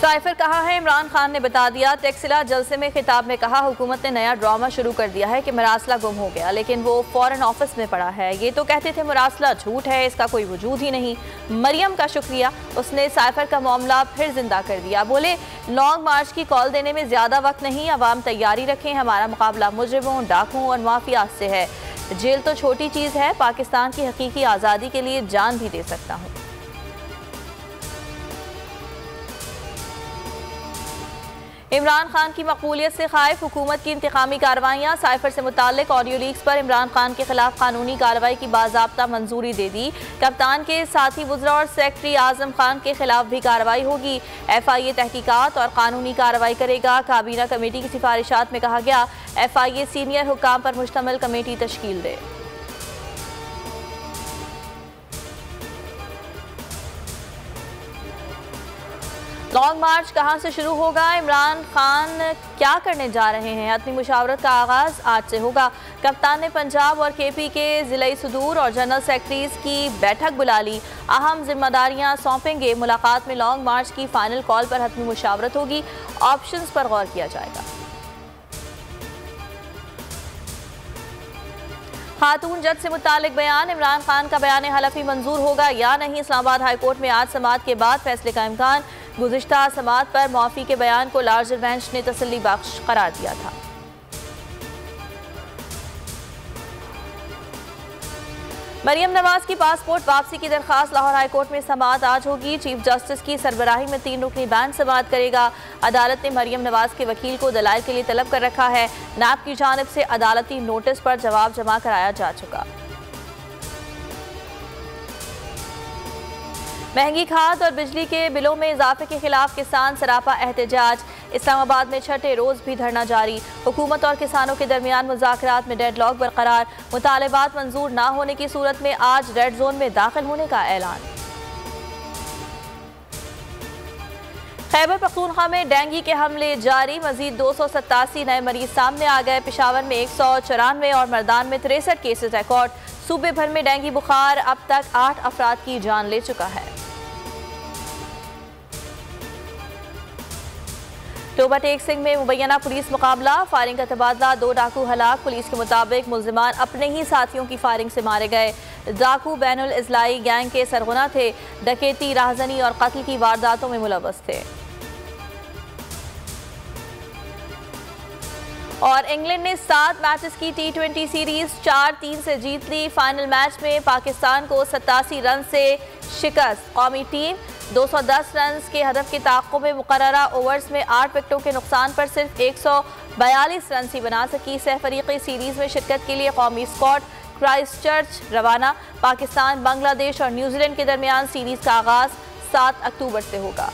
Cipher कहा है, इमरान खान ने बता दिया। टेक्सिला जलसे में खिताब में कहा, हुकूमत ने नया ड्रामा शुरू कर दिया है कि मरासला गुम हो गया, लेकिन वो फौरन ऑफिस में पड़ा है। ये तो कहते थे मरासला झूठ है, इसका कोई वजूद ही नहीं। मरियम का शुक्रिया, उसने साइफर का मामला फिर जिंदा कर दिया। बोले, लॉन्ग मार्च की कॉल देने में ज्यादा वक्त नहीं, अवाम तैयारी रखें। हमारा मुकाबला मुजरिमों, डाकुओं और माफिया से है। जेल तो छोटी चीज है, पाकिस्तान की हकीकी आज़ादी के लिए जान भी दे सकता हूँ। इमरान खान की मकबूलियत से खाइफ, हुकूमत की इंतकामी कार्रवाइयाँ। साइफर से मुताल्लिक ऑडियो लीक्स पर इमरान खान के खिलाफ कानूनी कार्रवाई की बाज़ाब्ता मंजूरी दे दी। कप्तान के साथी वुज़रा और सेक्रेटरी आजम खान के खिलाफ भी कार्रवाई होगी। FIA तहकीकात और कानूनी कार्रवाई करेगा। काबीना कमेटी की सिफारिशात में कहा गया, FIA सीनियर हुक्काम पर मुश्तमिल कमेटी तश्कील दे। लॉन्ग मार्च कहां से शुरू होगा, इमरान खान क्या करने जा रहे हैं? हतमी मुशावरत का आगाज आज से होगा। कप्तान ने पंजाब और KP के ज़िला सदूर और जनरल सेक्रेटरीज की बैठक बुला ली। अहम जिम्मेदारियां सौंपेंगे। मुलाकात में लॉन्ग मार्च की फाइनल कॉल पर हतमी मुशावरत होगी। ऑप्शंस पर गौर किया जाएगा। खातून जज से मुतालिक बयान, इमरान खान का बयान हलफी मंजूर होगा या नहीं? इस्लामाबाद हाई कोर्ट में आज समाअत के बाद फैसले का इम्कान। गुज़िश्ता समाअत पर मौफी के बयान को लार्जर बेंच ने तसल्ली बख्श करार दिया था। मरियम नवाज की पासपोर्ट वापसी की दरखास्त, लाहौर हाई कोर्ट में समाअत आज होगी। चीफ जस्टिस की सरबराही में 3 रुकनी बेंच समाअत करेगा। अदालत ने मरियम नवाज के वकील को दलाइल के लिए तलब कर रखा है। नैब की जानिब से अदालती नोटिस पर जवाब जमा कराया जा चुका। महंगी खाद और बिजली के बिलों में इजाफे के खिलाफ किसान सरापा एहतजाज। इस्लामाबाद में छठे रोज भी धरना जारी। हुकूमत और किसानों के दरमियान मुज़ाकरात में डेडलॉक बरकरार। मुतालबात मंजूर न होने की सूरत में आज रेड जोन में दाखिल होने का ऐलान। खैबर पख्तूनख्वा में डेंगू के हमले जारी। मजीद 287 नए मरीज सामने आ गए। पेशावर में 194 और मर्दान में 63 केसेस रिकॉर्ड। सूबे भर में डेंगू बुखार अब तक 8 अफराद की जान ले चुका है। टोबा टेक सिंह में मुबैना पुलिस मुकाबला, फायरिंग का तबादला, 2 डाकू हलाक। पुलिस के मुताबिक मुल्जिमान अपने ही साथियों की फायरिंग से मारे गए। डाकू बैनुल इस्लाई गैंग के सरगना थे। डकैती, राहजनी और कत्ल की वारदातों में मुलव्वस थे। और इंग्लैंड ने 7 मैचेस की T20 सीरीज 4-3 से जीत ली। फाइनल मैच में पाकिस्तान को 87 रन से शिकस्त। कौमी टीम 210 रन के हदफ के ताक़ुब में मुकर्ररा ओवर्स में 8 विकेटों के नुकसान पर सिर्फ 142 रन ही बना सकी। सहफरीक़ी सीरीज में शिरकत के लिए कौमी स्क्वाड क्राइस्टचर्च रवाना। पाकिस्तान, बांग्लादेश और न्यूजीलैंड के दरमियान सीरीज का आगाज 7 अक्टूबर से होगा।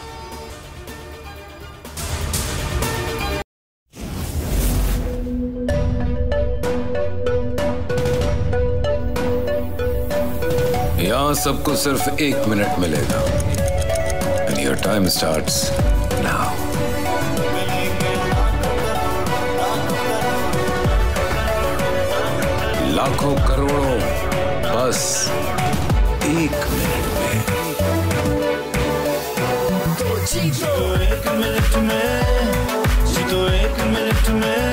यहाँ सबको सिर्फ 1 मिनट मिलेगा। And your time starts now. लाखों करोड़ों बस 1 मिनट में। जीतो 1 मिनट में, जीतो 1 मिनट में,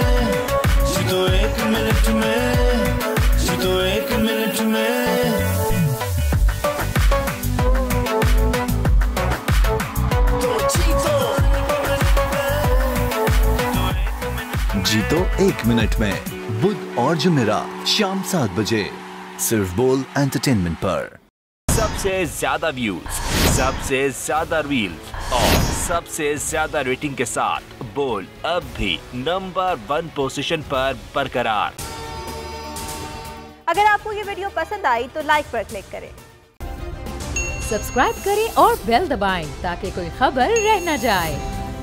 जीतो 1 मिनट में, जीतो 1 मिनट में। जीतो 1 मिनट में, बुध और जुमेरात शाम 7 बजे सिर्फ बोल एंटरटेनमेंट पर। सबसे ज्यादा व्यूज, सबसे ज्यादा रील्स और सबसे ज्यादा रेटिंग के साथ बोल अब भी नंबर 1 पोजीशन पर बरकरार। अगर आपको ये वीडियो पसंद आई तो लाइक पर क्लिक करें, सब्सक्राइब करें और बेल दबाएं ताकि कोई खबर रह न जाए।